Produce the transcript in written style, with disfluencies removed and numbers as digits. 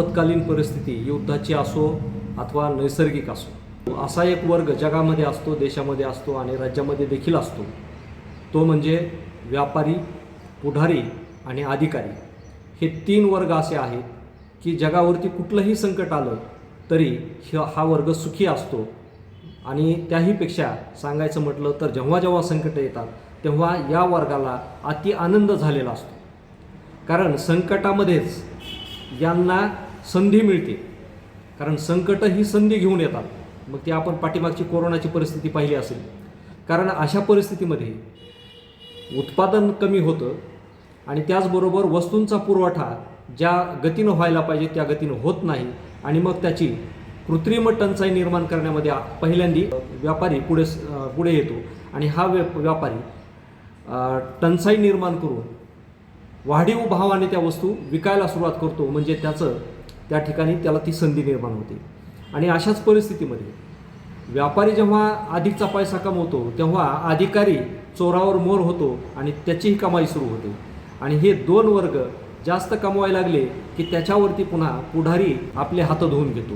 आपत्कालीन परिस्थिती युद्धाची असो अथवा नैसर्गिक असो, असा एक वर्ग जगामध्ये असतो, देशामध्ये असतो आणि राज्यामध्ये देखील असतो. तो म्हणजे व्यापारी, पुढारी आणि अधिकारी. हे 3 वर्ग असे आहेत की जगावरती कुठलंही संकट आलं तरी हा वर्ग सुखी असतो. आणि त्याहीपेक्षा सांगायचं म्हटलं तर जेव्हा जेव्हा संकट येतात तेव्हा या वर्गाला अति आनंद झालेला असतो. कारण संकटामध्येच यांना संधी मिळते. कारण संकट ही संधी घेऊन येतात. मग ती आपण पाठीमागची कोरोनाची परिस्थिती पाहिली असेल. कारण अशा परिस्थितीमध्ये उत्पादन कमी होतं आणि त्याचबरोबर वस्तूंचा पुरवठा ज्या गतीनं व्हायला पाहिजे त्या गतीनं होत नाही. आणि मग त्याची कृत्रिम टंचाई निर्माण करण्यामध्ये पहिल्यांदा व्यापारी पुढे येतो आणि हा व्यापारी टंचाई निर्माण करून वाढीव भावाने त्या वस्तू विकायला सुरुवात करतो. म्हणजे त्या ठिकाणी त्याला ती संधी निर्माण होते. आणि अशाच परिस्थितीमध्ये व्यापारी जेव्हा अधिकचा पैसा कमवतो तेव्हा अधिकारी चोरावर मोर होतो आणि त्याचीही कमाई सुरू होते. आणि हे 2 वर्ग जास्त कमवायला लागले की त्याच्यावरती पुन्हा पुढारी आपले हात धुवून घेतो.